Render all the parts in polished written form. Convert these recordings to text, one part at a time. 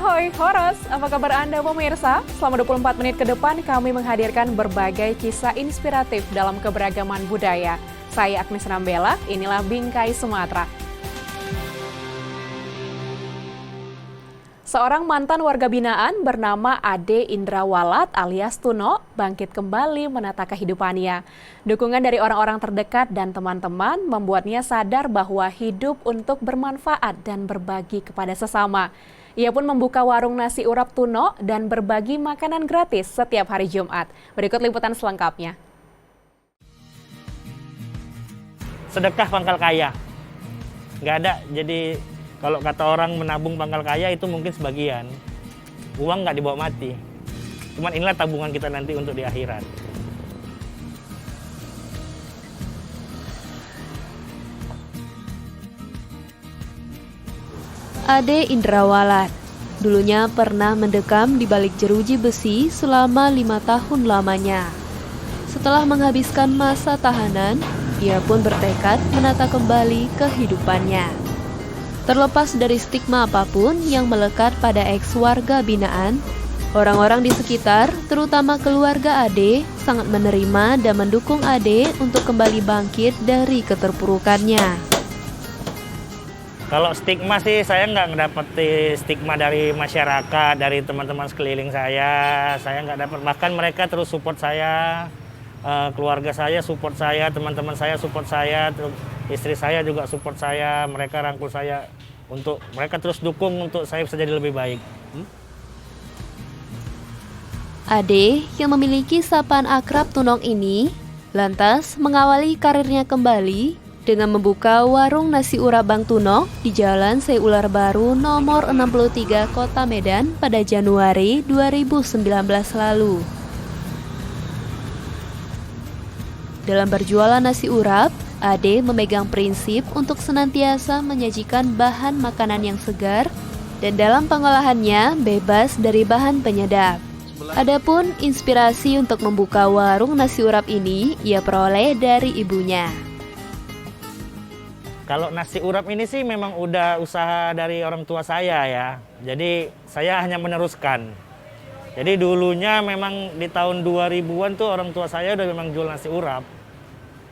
Ahoy Horos, apa kabar Anda pemirsa? Selama 24 menit ke depan kami menghadirkan berbagai kisah inspiratif dalam keberagaman budaya. Saya Agnes Nambela, inilah Bingkai Sumatera. Seorang mantan warga binaan bernama Ade Indrawalat alias Tuno bangkit kembali menata kehidupannya. Dukungan dari orang-orang terdekat dan teman-teman membuatnya sadar bahwa hidup untuk bermanfaat dan berbagi kepada sesama. Ia pun membuka warung nasi urap Tuno dan berbagi makanan gratis setiap hari Jumat. Berikut liputan selengkapnya. Sedekah pangkal kaya. Nggak ada, jadi kalau kata orang menabung pangkal kaya itu mungkin sebagian. Uang nggak dibawa mati. Cuman inilah tabungan kita nanti untuk di akhirat. Ade Indrawalat dulunya pernah mendekam di balik jeruji besi selama 5 tahun lamanya. Setelah menghabiskan masa tahanan, ia pun bertekad menata kembali kehidupannya. Terlepas dari stigma apapun yang melekat pada ex-warga binaan, orang-orang di sekitar, terutama keluarga Ade, sangat menerima dan mendukung Ade untuk kembali bangkit dari keterpurukannya. Kalau stigma sih saya nggak ngedapeti stigma dari masyarakat, dari teman-teman sekeliling saya nggak dapat. Bahkan mereka terus support saya, keluarga saya support saya, teman-teman saya support saya, istri saya juga support saya, mereka rangkul saya untuk mereka terus dukung untuk saya bisa jadi lebih baik. Ade yang memiliki sapaan akrab Tunong ini lantas mengawali karirnya kembali dengan membuka warung nasi urap Bang Tuno di Jalan Sei Ular Baru nomor 63 Kota Medan pada Januari 2019 lalu. Dalam berjualan nasi urap, Ade memegang prinsip untuk senantiasa menyajikan bahan makanan yang segar dan dalam pengolahannya bebas dari bahan penyedap. Adapun inspirasi untuk membuka warung nasi urap ini ia peroleh dari ibunya. Kalau nasi urap ini sih memang udah usaha dari orang tua saya ya. Jadi saya hanya meneruskan. Jadi dulunya memang di tahun 2000-an tuh orang tua saya udah memang jual nasi urap.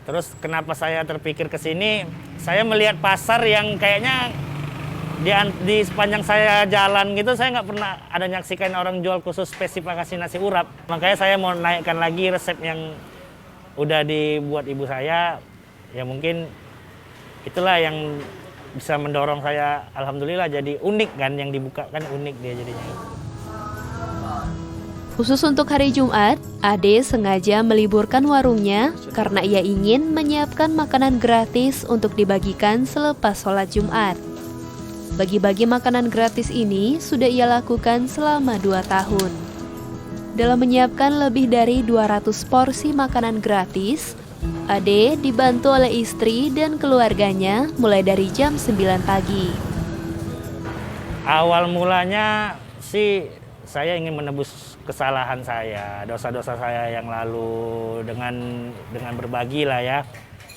Terus kenapa saya terpikir ke sini? Saya melihat pasar yang kayaknya di sepanjang saya jalan gitu, saya nggak pernah ada nyaksikan orang jual khusus spesifikasi nasi urap. Makanya saya mau naikkan lagi resep yang udah dibuat ibu saya. Ya mungkin itulah yang bisa mendorong saya, alhamdulillah jadi unik kan, yang dibuka kan unik dia jadinya. Khusus untuk hari Jumat, Ade sengaja meliburkan warungnya karena ia ingin menyiapkan makanan gratis untuk dibagikan selepas sholat Jumat. Bagi-bagi makanan gratis ini sudah ia lakukan selama 2 tahun. Dalam menyiapkan lebih dari 200 porsi makanan gratis, Ade dibantu oleh istri dan keluarganya mulai dari jam 9 pagi. Awal mulanya sih saya ingin menebus kesalahan saya, dosa-dosa saya yang lalu dengan berbagi lah ya.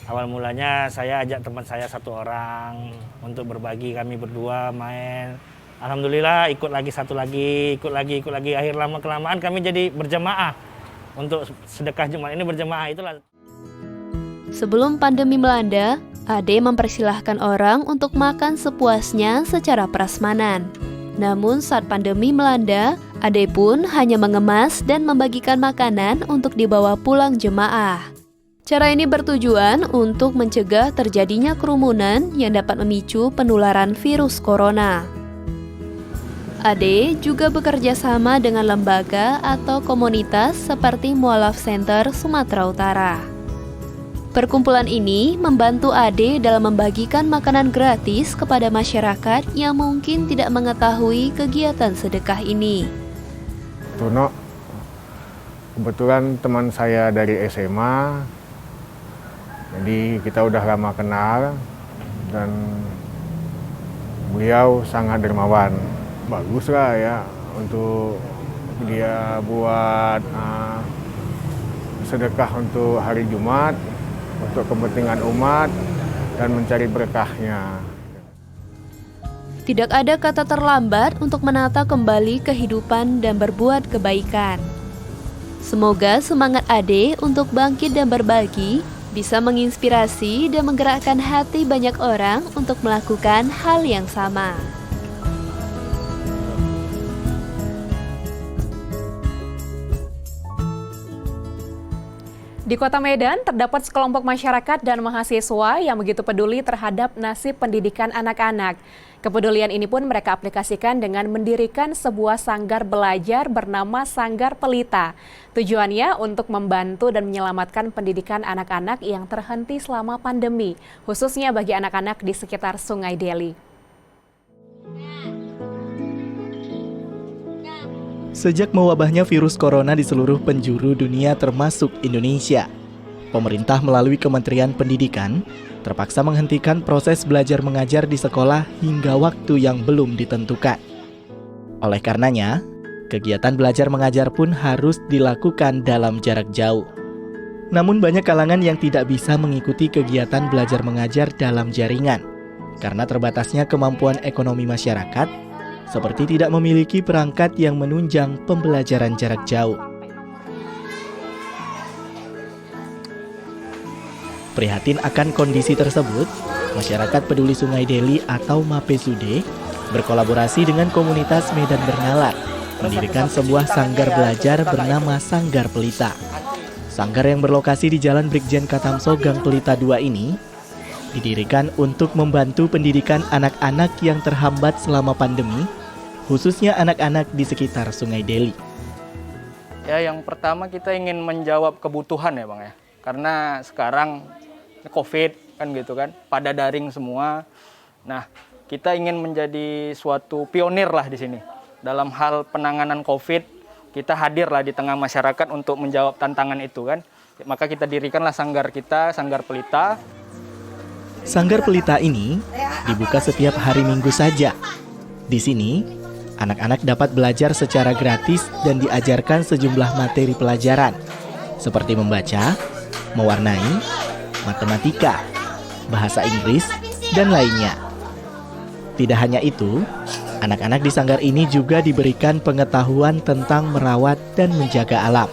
Awal mulanya saya ajak teman saya 1 orang untuk berbagi, kami berdua main. Alhamdulillah ikut lagi 1 lagi, ikut lagi. Akhir lama kelamaan kami jadi berjamaah untuk sedekah Jumat ini berjamaah itulah. Sebelum pandemi melanda, Ade mempersilahkan orang untuk makan sepuasnya secara prasmanan. Namun saat pandemi melanda, Ade pun hanya mengemas dan membagikan makanan untuk dibawa pulang jemaah. Cara ini bertujuan untuk mencegah terjadinya kerumunan yang dapat memicu penularan virus corona. Ade juga bekerja sama dengan lembaga atau komunitas seperti Mualaf Center Sumatera Utara. Perkumpulan ini membantu Ade dalam membagikan makanan gratis kepada masyarakat yang mungkin tidak mengetahui kegiatan sedekah ini. Tuno, kebetulan teman saya dari SMA, jadi kita udah lama kenal dan beliau sangat dermawan. Bagus lah ya untuk dia buat sedekah untuk hari Jumat, untuk kepentingan umat dan mencari berkahnya. Tidak ada kata terlambat untuk menata kembali kehidupan dan berbuat kebaikan. Semoga semangat Ade untuk bangkit dan berbagi bisa menginspirasi dan menggerakkan hati banyak orang untuk melakukan hal yang sama. Di Kota Medan, terdapat sekelompok masyarakat dan mahasiswa yang begitu peduli terhadap nasib pendidikan anak-anak. Kepedulian ini pun mereka aplikasikan dengan mendirikan sebuah sanggar belajar bernama Sanggar Pelita. Tujuannya untuk membantu dan menyelamatkan pendidikan anak-anak yang terhenti selama pandemi, khususnya bagi anak-anak di sekitar Sungai Deli. Sejak mewabahnya virus corona di seluruh penjuru dunia termasuk Indonesia, pemerintah melalui Kementerian Pendidikan terpaksa menghentikan proses belajar mengajar di sekolah hingga waktu yang belum ditentukan. Oleh karenanya, kegiatan belajar mengajar pun harus dilakukan dalam jarak jauh. Namun banyak kalangan yang tidak bisa mengikuti kegiatan belajar mengajar dalam jaringan karena terbatasnya kemampuan ekonomi masyarakat, seperti tidak memiliki perangkat yang menunjang pembelajaran jarak jauh. Prihatin akan kondisi tersebut, Masyarakat Peduli Sungai Deli atau MAPESUDE berkolaborasi dengan komunitas Medan Bernalar mendirikan sebuah sanggar belajar bernama Sanggar Pelita. Sanggar yang berlokasi di Jalan Brigjen Katamso Gang Pelita 2 ini didirikan untuk membantu pendidikan anak-anak yang terhambat selama pandemi, khususnya anak-anak di sekitar Sungai Deli. Ya, yang pertama kita ingin menjawab kebutuhan ya Bang ya. Karena sekarang COVID kan gitu kan, pada daring semua. Nah, kita ingin menjadi suatu pionir lah di sini. Dalam hal penanganan COVID, kita hadir lah di tengah masyarakat untuk menjawab tantangan itu kan. Maka kita dirikanlah sanggar kita, Sanggar Pelita. Sanggar Pelita ini dibuka setiap hari Minggu saja. Di sini, anak-anak dapat belajar secara gratis dan diajarkan sejumlah materi pelajaran, seperti membaca, mewarnai, matematika, bahasa Inggris, dan lainnya. Tidak hanya itu, anak-anak di sanggar ini juga diberikan pengetahuan tentang merawat dan menjaga alam.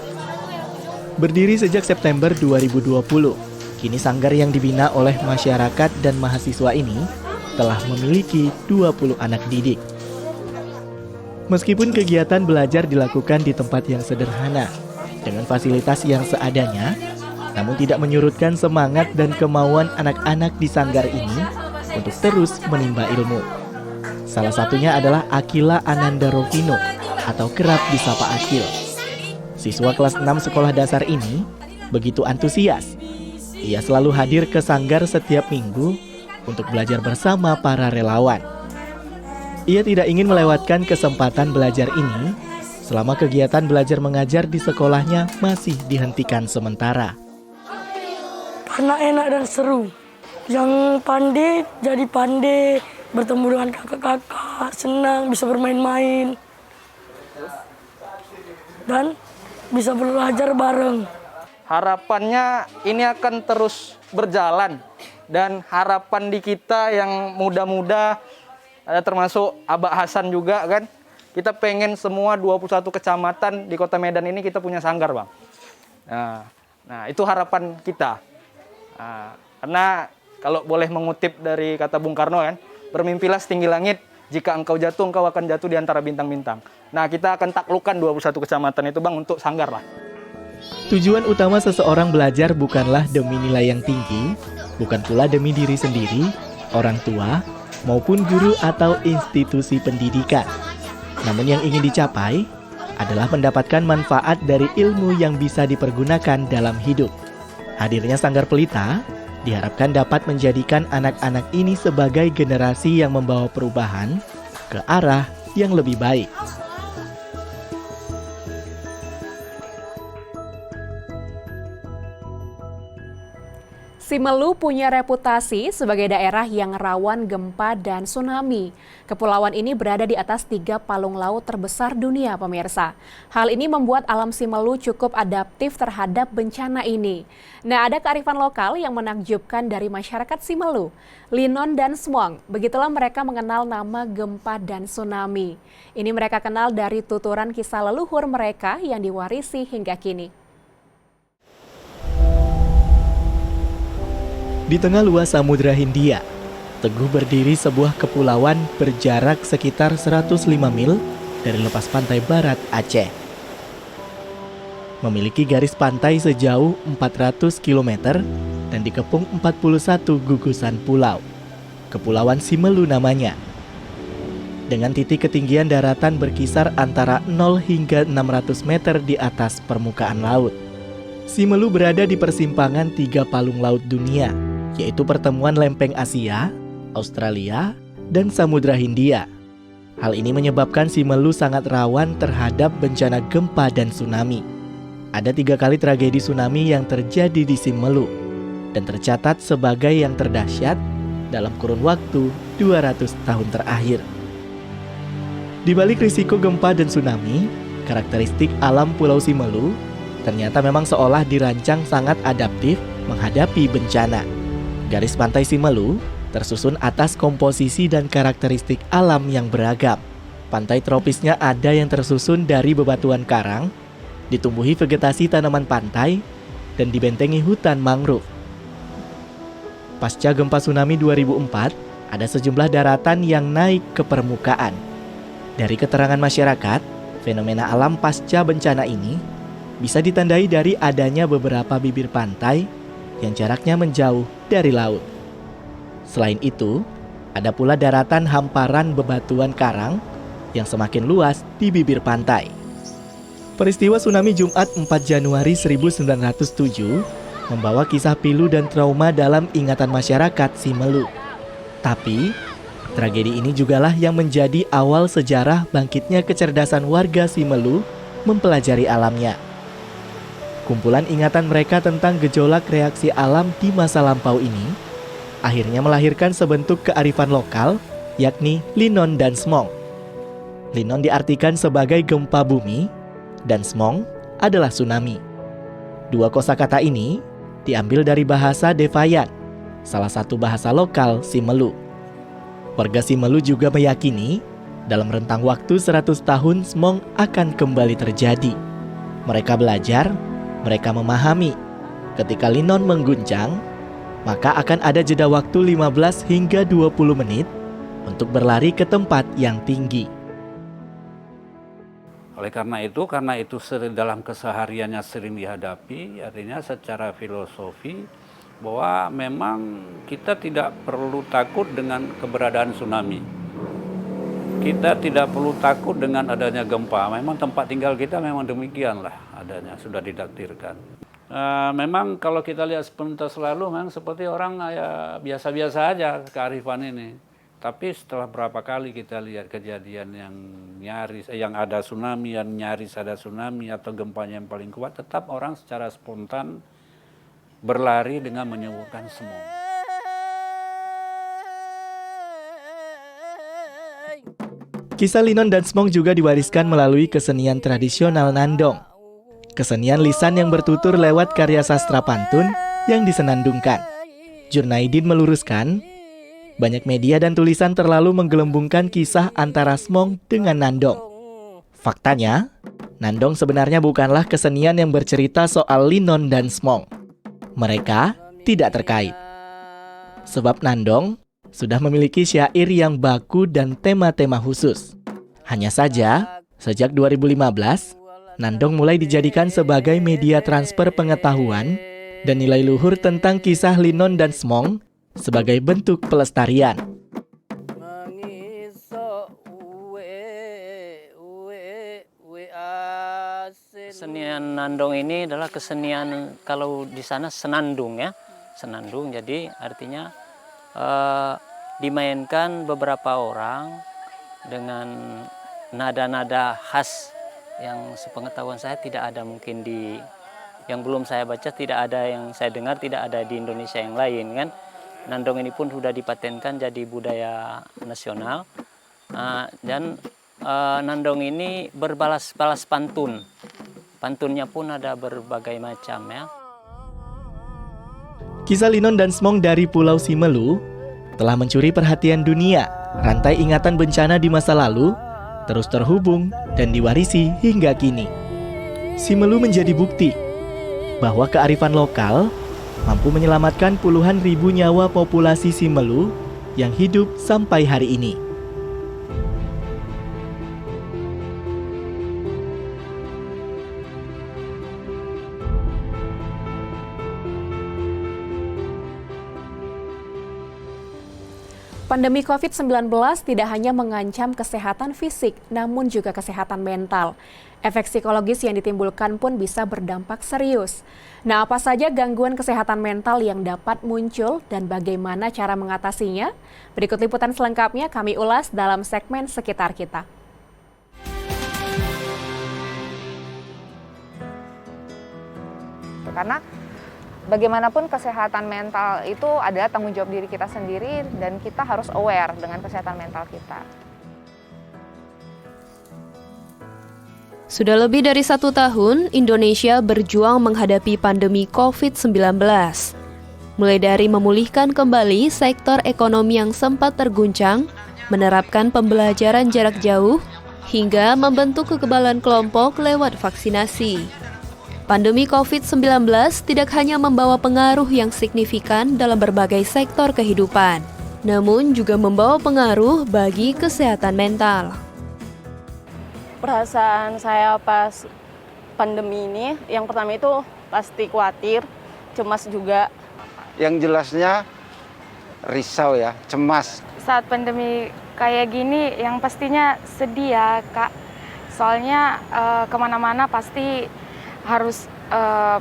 Berdiri sejak September 2020, kini sanggar yang dibina oleh masyarakat dan mahasiswa ini telah memiliki 20 anak didik. Meskipun kegiatan belajar dilakukan di tempat yang sederhana, dengan fasilitas yang seadanya, namun tidak menyurutkan semangat dan kemauan anak-anak di sanggar ini untuk terus menimba ilmu. Salah satunya adalah Akila Ananda Rovino atau kerap disapa Akil. Siswa kelas 6 sekolah dasar ini begitu antusias. Ia selalu hadir ke sanggar setiap minggu untuk belajar bersama para relawan. Ia tidak ingin melewatkan kesempatan belajar ini selama kegiatan belajar mengajar di sekolahnya masih dihentikan sementara. Karena enak dan seru. Yang pandai jadi pandai, bertemu dengan kakak-kakak, senang, bisa bermain-main. Dan bisa belajar bareng. Harapannya ini akan terus berjalan. Dan harapan di kita yang muda-muda, termasuk Abah Hasan juga kan, kita pengen semua 21 kecamatan di Kota Medan ini kita punya sanggar Bang. Nah itu harapan kita. Karena kalau boleh mengutip dari kata Bung Karno kan, bermimpilah setinggi langit, jika engkau jatuh, engkau akan jatuh di antara bintang-bintang. Nah, kita akan taklukkan 21 kecamatan itu Bang untuk sanggar lah. Tujuan utama seseorang belajar bukanlah demi nilai yang tinggi, bukan pula demi diri sendiri, orang tua, maupun guru atau institusi pendidikan. Namun yang ingin dicapai adalah mendapatkan manfaat dari ilmu yang bisa dipergunakan dalam hidup. Hadirnya Sanggar Pelita diharapkan dapat menjadikan anak-anak ini sebagai generasi yang membawa perubahan ke arah yang lebih baik. Simelu punya reputasi sebagai daerah yang rawan gempa dan tsunami. Kepulauan ini berada di atas 3 palung laut terbesar dunia, pemirsa. Hal ini membuat alam Simelu cukup adaptif terhadap bencana ini. Nah, ada kearifan lokal yang menakjubkan dari masyarakat Simelu. Linon dan Smong, begitulah mereka mengenal nama gempa dan tsunami. Ini mereka kenal dari tuturan kisah leluhur mereka yang diwarisi hingga kini. Di tengah luas Samudra Hindia, teguh berdiri sebuah kepulauan berjarak sekitar 105 mil dari lepas pantai barat Aceh. Memiliki garis pantai sejauh 400 km dan dikepung 41 gugusan pulau. Kepulauan Simelu namanya. Dengan titik ketinggian daratan berkisar antara 0 hingga 600 meter di atas permukaan laut. Simelu berada di persimpangan 3 palung laut dunia, yaitu pertemuan lempeng Asia, Australia, dan Samudra Hindia. Hal ini menyebabkan Simelu sangat rawan terhadap bencana gempa dan tsunami. Ada 3 kali tragedi tsunami yang terjadi di Simelu dan tercatat sebagai yang terdahsyat dalam kurun waktu 200 tahun terakhir. Di balik risiko gempa dan tsunami, karakteristik alam Pulau Simelu ternyata memang seolah dirancang sangat adaptif menghadapi bencana. Garis pantai Simelu tersusun atas komposisi dan karakteristik alam yang beragam. Pantai tropisnya ada yang tersusun dari bebatuan karang, ditumbuhi vegetasi tanaman pantai, dan dibentengi hutan mangrove. Pasca gempa tsunami 2004, ada sejumlah daratan yang naik ke permukaan. Dari keterangan masyarakat, fenomena alam pasca bencana ini bisa ditandai dari adanya beberapa bibir pantai yang jaraknya menjauh dari laut. Selain itu, ada pula daratan hamparan bebatuan karang yang semakin luas di bibir pantai. Peristiwa tsunami Jumat 4 Januari 1907 membawa kisah pilu dan trauma dalam ingatan masyarakat Simelu. Tapi, tragedi ini jugalah yang menjadi awal sejarah bangkitnya kecerdasan warga Simelu mempelajari alamnya. Kumpulan ingatan mereka tentang gejolak reaksi alam di masa lampau ini akhirnya melahirkan sebentuk kearifan lokal, yakni Linon dan Smong. Linon diartikan sebagai gempa bumi, dan Smong adalah tsunami. 2 kosakata ini diambil dari bahasa Devayan, salah satu bahasa lokal Simelu. Warga Simelu juga meyakini dalam rentang waktu 100 tahun Smong akan kembali terjadi. Mereka belajar, mereka memahami, ketika Linon mengguncang, maka akan ada jeda waktu 15 hingga 20 menit untuk berlari ke tempat yang tinggi. Oleh karena itu dalam kesehariannya sering dihadapi, artinya secara filosofi bahwa memang kita tidak perlu takut dengan keberadaan tsunami. Kita tidak perlu takut dengan adanya gempa. Memang tempat tinggal kita memang demikianlah adanya, sudah ditakdirkan. Memang kalau kita lihat sepintas lalu memang seperti orang ya biasa-biasa aja kearifan ini. Tapi setelah berapa kali kita lihat kejadian yang nyaris, yang ada tsunami, yang nyaris ada tsunami atau gempanya yang paling kuat, tetap orang secara spontan berlari dengan menyebutkan Smong. Kisah Linon dan Smong juga diwariskan melalui kesenian tradisional Nandong. Kesenian lisan yang bertutur lewat karya sastra pantun yang disenandungkan. Jurnaidin meluruskan, banyak media dan tulisan terlalu menggelembungkan kisah antara Smong dengan Nandong. Faktanya, Nandong sebenarnya bukanlah kesenian yang bercerita soal Linon dan Smong. Mereka tidak terkait. Sebab Nandong sudah memiliki syair yang baku dan tema-tema khusus. Hanya saja, sejak 2015, Nandong mulai dijadikan sebagai media transfer pengetahuan dan nilai luhur tentang kisah Linon dan Smong sebagai bentuk pelestarian. Kesenian Nandong ini adalah kesenian, kalau di sana senandung ya, senandung. Jadi artinya dimainkan beberapa orang dengan nada-nada khas yang sepengetahuan saya tidak ada mungkin di yang belum saya baca, tidak ada yang saya dengar, tidak ada di Indonesia yang lain kan. Nandong ini pun sudah dipatenkan jadi budaya nasional. Dan nandong ini berbalas-balas pantun. Pantunnya pun ada berbagai macam ya. Kisah Linon dan Smong dari Pulau Simelu telah mencuri perhatian dunia. Rantai ingatan bencana di masa lalu terus terhubung dan diwarisi hingga kini. Simelu menjadi bukti bahwa kearifan lokal mampu menyelamatkan puluhan ribu nyawa populasi Simelu yang hidup sampai hari ini. Pandemi COVID-19 tidak hanya mengancam kesehatan fisik, namun juga kesehatan mental. Efek psikologis yang ditimbulkan pun bisa berdampak serius. Nah, apa saja gangguan kesehatan mental yang dapat muncul dan bagaimana cara mengatasinya? Berikut liputan selengkapnya kami ulas dalam segmen Sekitar Kita. Karena bagaimanapun kesehatan mental itu adalah tanggung jawab diri kita sendiri dan kita harus aware dengan kesehatan mental kita. Sudah lebih dari 1 tahun, Indonesia berjuang menghadapi pandemi COVID-19. Mulai dari memulihkan kembali sektor ekonomi yang sempat terguncang, menerapkan pembelajaran jarak jauh, hingga membentuk kekebalan kelompok lewat vaksinasi. Pandemi COVID-19 tidak hanya membawa pengaruh yang signifikan dalam berbagai sektor kehidupan, namun juga membawa pengaruh bagi kesehatan mental. Perasaan saya pas pandemi ini, yang pertama itu pasti khawatir, cemas juga. Yang jelasnya risau ya, cemas. Saat pandemi kayak gini, yang pastinya sedih ya Kak. Soalnya kemana-mana pasti harus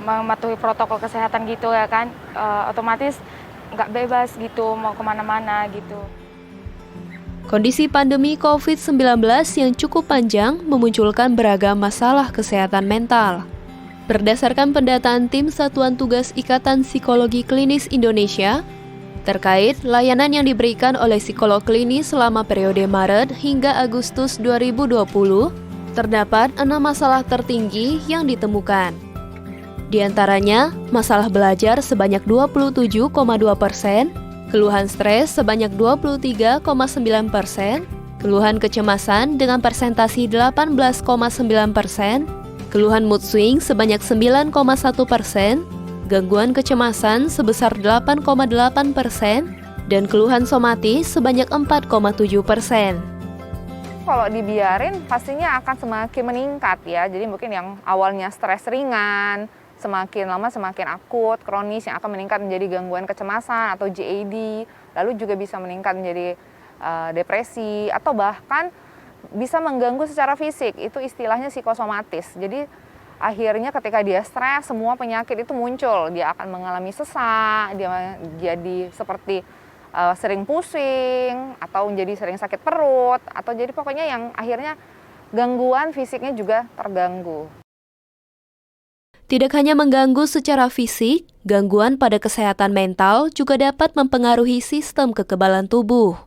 mematuhi protokol kesehatan gitu ya kan. Otomatis nggak bebas gitu, mau kemana-mana gitu. Kondisi pandemi COVID-19 yang cukup panjang memunculkan beragam masalah kesehatan mental. Berdasarkan pendataan Tim Satuan Tugas Ikatan Psikologi Klinis Indonesia, terkait layanan yang diberikan oleh psikolog klinis selama periode Maret hingga Agustus 2020, terdapat 6 masalah tertinggi yang ditemukan. Di antaranya, masalah belajar sebanyak 27,2%, keluhan stres sebanyak 23,9%, keluhan kecemasan dengan persentasi 18,9%, keluhan mood swing sebanyak 9,1%, gangguan kecemasan sebesar 8,8%, dan keluhan somatis sebanyak 4,7%. Kalau dibiarin pastinya akan semakin meningkat ya. Jadi mungkin yang awalnya stres ringan, semakin lama semakin akut, kronis yang akan meningkat menjadi gangguan kecemasan atau GAD, lalu juga bisa meningkat menjadi depresi atau bahkan bisa mengganggu secara fisik, itu istilahnya psikosomatis. Jadi akhirnya ketika dia stres, semua penyakit itu muncul, dia akan mengalami sesak, dia jadi seperti sering pusing atau jadi sering sakit perut atau jadi pokoknya yang akhirnya gangguan fisiknya juga terganggu. Tidak hanya mengganggu secara fisik, gangguan pada kesehatan mental juga dapat mempengaruhi sistem kekebalan tubuh.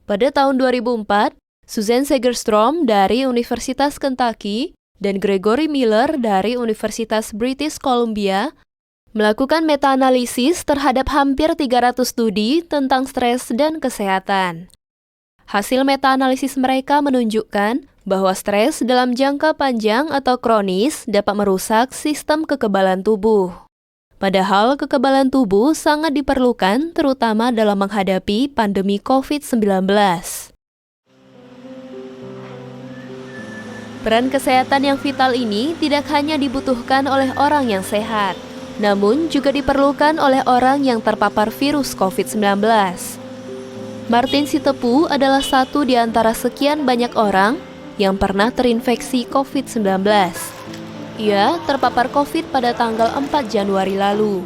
Pada tahun 2004, Susan Segerstrom dari Universitas Kentucky dan Gregory Miller dari Universitas British Columbia melakukan meta-analisis terhadap hampir 300 studi tentang stres dan kesehatan. Hasil meta-analisis mereka menunjukkan bahwa stres dalam jangka panjang atau kronis dapat merusak sistem kekebalan tubuh. Padahal kekebalan tubuh sangat diperlukan terutama dalam menghadapi pandemi COVID-19. Peran kesehatan yang vital ini tidak hanya dibutuhkan oleh orang yang sehat, namun juga diperlukan oleh orang yang terpapar virus COVID-19. Martin Sitepu adalah satu di antara sekian banyak orang yang pernah terinfeksi COVID-19. Ia terpapar COVID pada tanggal 4 Januari lalu.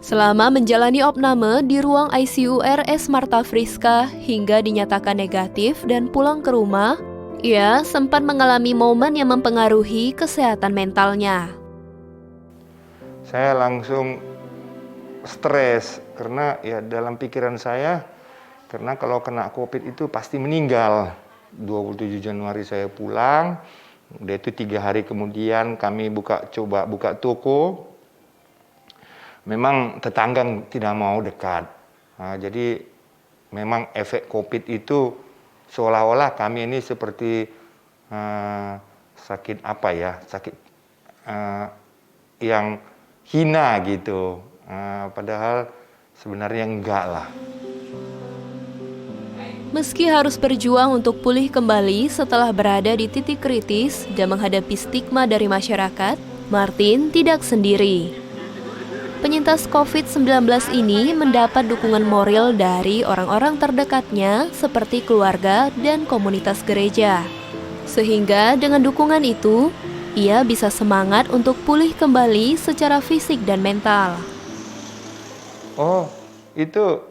Selama menjalani opname di ruang ICU RS Marta Friska hingga dinyatakan negatif dan pulang ke rumah, ia sempat mengalami momen yang mempengaruhi kesehatan mentalnya. saya langsung stres karena ya dalam pikiran saya, karena kalau kena COVID itu pasti meninggal. 27 Januari saya pulang, udah itu 3 hari kemudian kami coba buka toko. Memang tetangga tidak mau dekat. Nah, jadi memang efek COVID itu seolah-olah kami ini seperti sakit apa ya, sakit yang hina gitu. Padahal sebenarnya enggak lah. Meski harus berjuang untuk pulih kembali setelah berada di titik kritis dan menghadapi stigma dari masyarakat, Martin tidak sendiri. Penyintas COVID-19 ini mendapat dukungan moral dari orang-orang terdekatnya seperti keluarga dan komunitas gereja. Sehingga dengan dukungan itu, ia bisa semangat untuk pulih kembali secara fisik dan mental. Oh, itu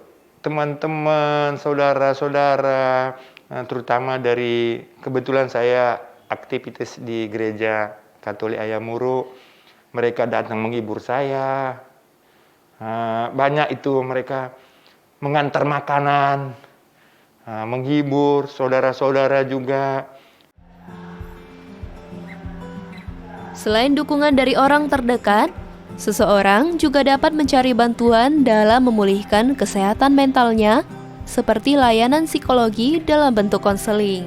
teman-teman, saudara-saudara, terutama dari kebetulan saya aktivitas di gereja Katolik Ayamuru, mereka datang menghibur saya. Banyak itu mereka mengantar makanan, menghibur saudara-saudara juga. Selain dukungan dari orang terdekat, seseorang juga dapat mencari bantuan dalam memulihkan kesehatan mentalnya, seperti layanan psikologi dalam bentuk konseling.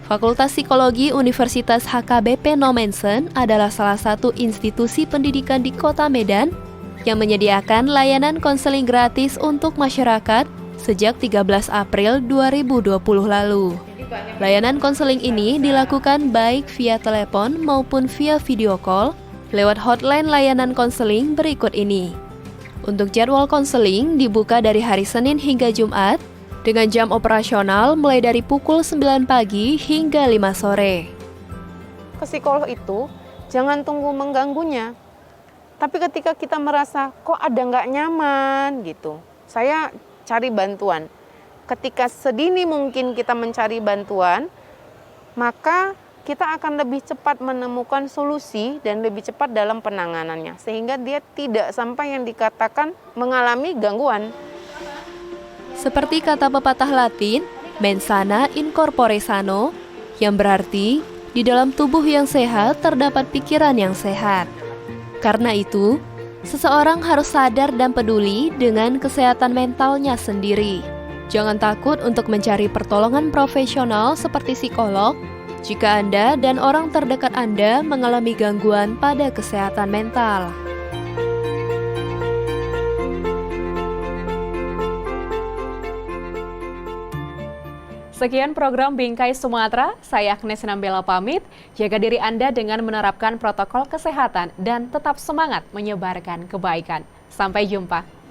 Fakultas Psikologi Universitas HKBP Nomensen adalah salah satu institusi pendidikan di Kota Medan yang menyediakan layanan konseling gratis untuk masyarakat sejak 13 April 2020 lalu. Layanan konseling ini dilakukan baik via telepon maupun via video call lewat hotline layanan konseling berikut ini. Untuk jadwal konseling dibuka dari hari Senin hingga Jumat dengan jam operasional mulai dari pukul 9 pagi hingga 5 sore. Ke psikolog itu jangan tunggu mengganggunya. Tapi ketika kita merasa kok ada nggak nyaman gitu, saya cari bantuan. Ketika sedini mungkin kita mencari bantuan, maka kita akan lebih cepat menemukan solusi dan lebih cepat dalam penanganannya. Sehingga dia tidak sampai yang dikatakan mengalami gangguan. Seperti kata pepatah Latin, mens sana in corpore sano, yang berarti di dalam tubuh yang sehat terdapat pikiran yang sehat. Karena itu, seseorang harus sadar dan peduli dengan kesehatan mentalnya sendiri. Jangan takut untuk mencari pertolongan profesional seperti psikolog jika Anda dan orang terdekat Anda mengalami gangguan pada kesehatan mental. Sekian program Bingkai Sumatera, saya Agnes Nambela pamit. Jaga diri Anda dengan menerapkan protokol kesehatan dan tetap semangat menyebarkan kebaikan. Sampai jumpa.